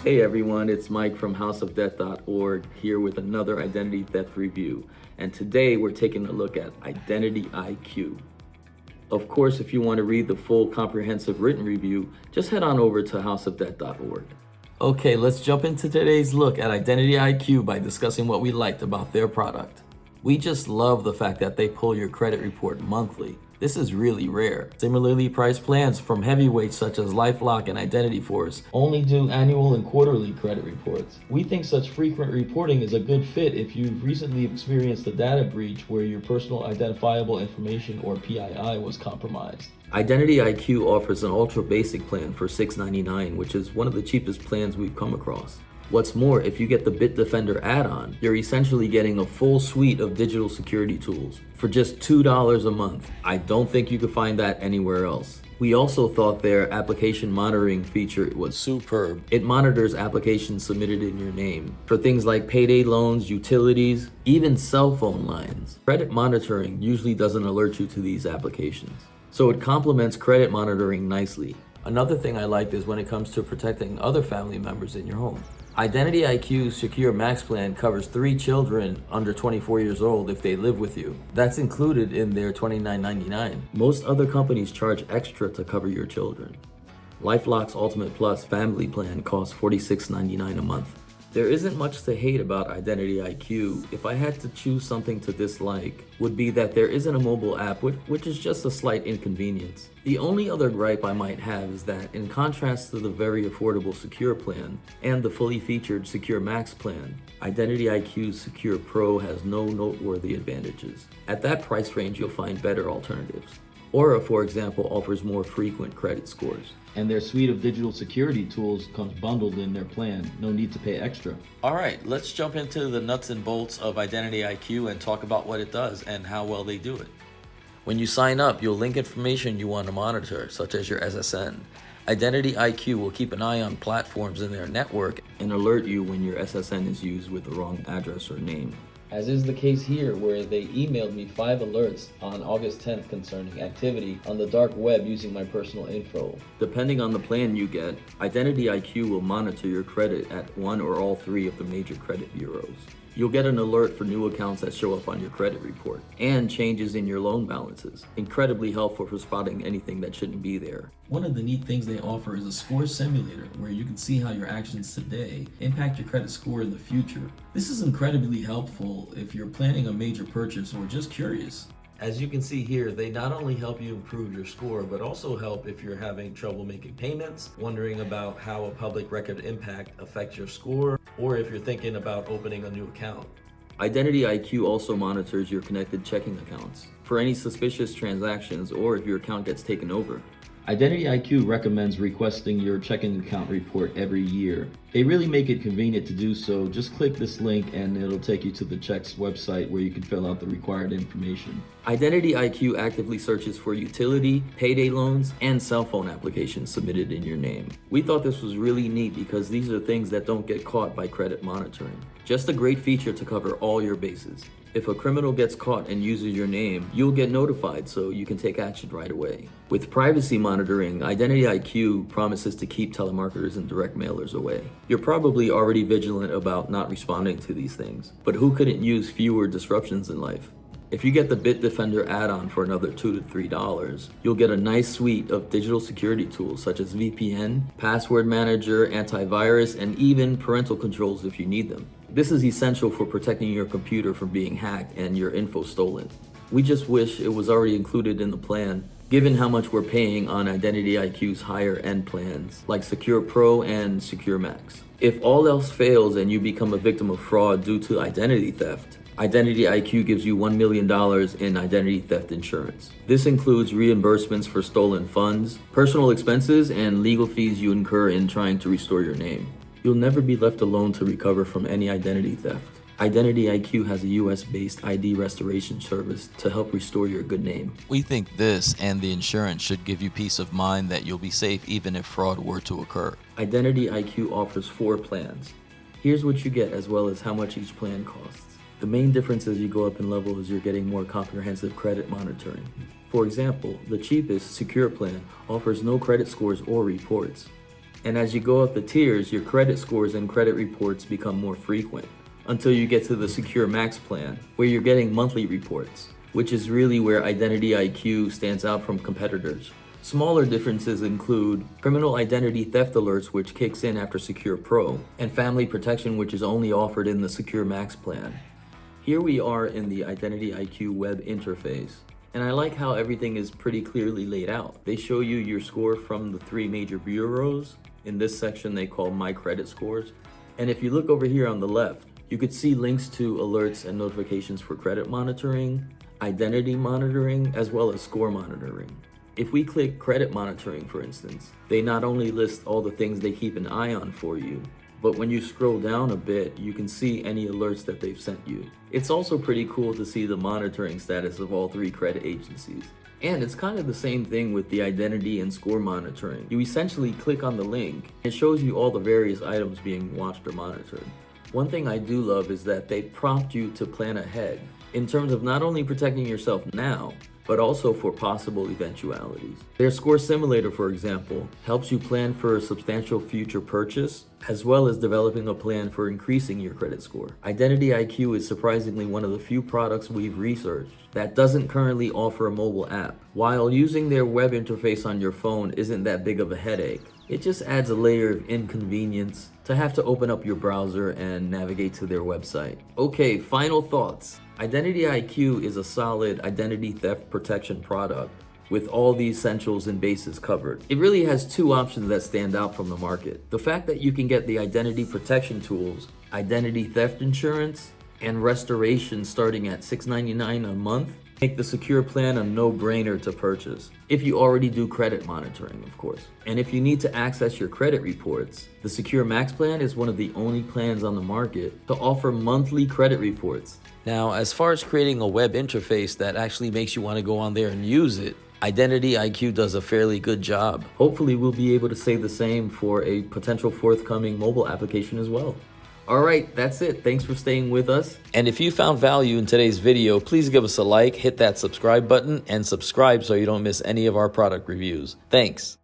Hey everyone, it's Mike from houseofdeath.org here with another identity theft review. And today we're taking a look at IdentityIQ. Of course, if you want to read the full comprehensive written review, just head on over to houseofdeath.org. Okay, let's jump into today's look at IdentityIQ by discussing what we liked about their product. We just love the fact that they pull your credit report monthly. This is really rare. Similarly priced plans from heavyweights such as LifeLock and Identity Force only do annual and quarterly credit reports. We think such frequent reporting is a good fit if you've recently experienced a data breach where your personal identifiable information or PII was compromised. IdentityIQ offers an ultra basic plan for $6.99, which is one of the cheapest plans we've come across. What's more, if you get the Bitdefender add-on, you're essentially getting a full suite of digital security tools for just $2 a month. I don't think you could find that anywhere else. We also thought their application monitoring feature was superb. It monitors applications submitted in your name for things like payday loans, utilities, even cell phone lines. Credit monitoring usually doesn't alert you to these applications, so it complements credit monitoring nicely. Another thing I liked is when it comes to protecting other family members in your home. IdentityIQ's Secure Max plan covers 3 children under 24 years old if they live with you. That's included in their $29.99. Most other companies charge extra to cover your children. LifeLock's Ultimate Plus family plan costs $46.99 a month. There isn't much to hate about IdentityIQ. If I had to choose something to dislike, would be that there isn't a mobile app, which is just a slight inconvenience. The only other gripe I might have is that, in contrast to the very affordable Secure plan and the fully featured Secure Max plan, IdentityIQ's Secure Pro has no noteworthy advantages. At that price range, you'll find better alternatives. Aura, for example, offers more frequent credit scores. And their suite of digital security tools comes bundled in their plan. No need to pay extra. All right, let's jump into the nuts and bolts of IdentityIQ and talk about what it does and how well they do it. When you sign up, you'll link information you want to monitor, such as your SSN. IdentityIQ will keep an eye on platforms in their network and alert you when your SSN is used with the wrong address or name. As is the case here, where they emailed me 5 alerts on August 10th concerning activity on the dark web using my personal info. Depending on the plan you get, IdentityIQ will monitor your credit at one or all 3 of the major credit bureaus. You'll get an alert for new accounts that show up on your credit report and changes in your loan balances. Incredibly helpful for spotting anything that shouldn't be there. One of the neat things they offer is a score simulator where you can see how your actions today impact your credit score in the future. This is incredibly helpful if you're planning a major purchase or just curious. As you can see here, they not only help you improve your score, but also help if you're having trouble making payments, wondering about how a public record impact affects your score, or if you're thinking about opening a new account. IdentityIQ also monitors your connected checking accounts for any suspicious transactions or if your account gets taken over. IdentityIQ recommends requesting your checking account report every year. They really make it convenient to do so. Just click this link and it'll take you to the check's website where you can fill out the required information. IdentityIQ actively searches for utility, payday loans, and cell phone applications submitted in your name. We thought this was really neat because these are things that don't get caught by credit monitoring. Just a great feature to cover all your bases. If a criminal gets caught and uses your name, you'll get notified so you can take action right away. With privacy monitoring, IdentityIQ promises to keep telemarketers and direct mailers away. You're probably already vigilant about not responding to these things, but who couldn't use fewer disruptions in life? If you get the Bitdefender add-on for another $2 to $3, you'll get a nice suite of digital security tools such as VPN, password manager, antivirus, and even parental controls if you need them. This is essential for protecting your computer from being hacked and your info stolen. We just wish it was already included in the plan, given how much we're paying on IdentityIQ's higher end plans like Secure Pro and Secure Max. If all else fails and you become a victim of fraud due to identity theft, IdentityIQ gives you $1 million in identity theft insurance. This includes reimbursements for stolen funds, personal expenses, and legal fees you incur in trying to restore your name. You'll never be left alone to recover from any identity theft. IdentityIQ has a US-based ID restoration service to help restore your good name. We think this and the insurance should give you peace of mind that you'll be safe even if fraud were to occur. IdentityIQ offers 4 plans. Here's what you get as well as how much each plan costs. The main difference as you go up in level is you're getting more comprehensive credit monitoring. For example, the cheapest Secure plan offers no credit scores or reports. And as you go up the tiers, your credit scores and credit reports become more frequent until you get to the Secure Max plan, where you're getting monthly reports, which is really where IdentityIQ stands out from competitors. Smaller differences include criminal identity theft alerts, which kicks in after Secure Pro, and family protection, which is only offered in the Secure Max plan. Here we are in the IdentityIQ web interface, and I like how everything is pretty clearly laid out. They show you your score from the 3 major bureaus. In this section they call My Credit Scores. And if you look over here on the left, you could see links to alerts and notifications for credit monitoring, identity monitoring, as well as score monitoring. If we click credit monitoring, for instance, they not only list all the things they keep an eye on for you, but when you scroll down a bit, you can see any alerts that they've sent you. It's also pretty cool to see the monitoring status of all 3 credit agencies. And it's kind of the same thing with the identity and score monitoring. You essentially click on the link, it shows you all the various items being watched or monitored. One thing I do love is that they prompt you to plan ahead in terms of not only protecting yourself now, but also for possible eventualities. Their score simulator, for example, helps you plan for a substantial future purchase, as well as developing a plan for increasing your credit score. IdentityIQ is surprisingly one of the few products we've researched that doesn't currently offer a mobile app. While using their web interface on your phone isn't that big of a headache, it just adds a layer of inconvenience to have to open up your browser and navigate to their website. Okay, final thoughts. IdentityIQ is a solid identity theft protection product with all the essentials and bases covered. It really has 2 options that stand out from the market. The fact that you can get the identity protection tools, identity theft insurance, and restoration starting at $6.99 a month make the Secure plan a no-brainer to purchase, if you already do credit monitoring, of course. And if you need to access your credit reports, the Secure Max plan is one of the only plans on the market to offer monthly credit reports. Now, as far as creating a web interface that actually makes you want to go on there and use it, IdentityIQ does a fairly good job. Hopefully we'll be able to say the same for a potential forthcoming mobile application as well. All right, that's it. Thanks for staying with us. And if you found value in today's video, please give us a like, hit that subscribe button, and subscribe so you don't miss any of our product reviews. Thanks.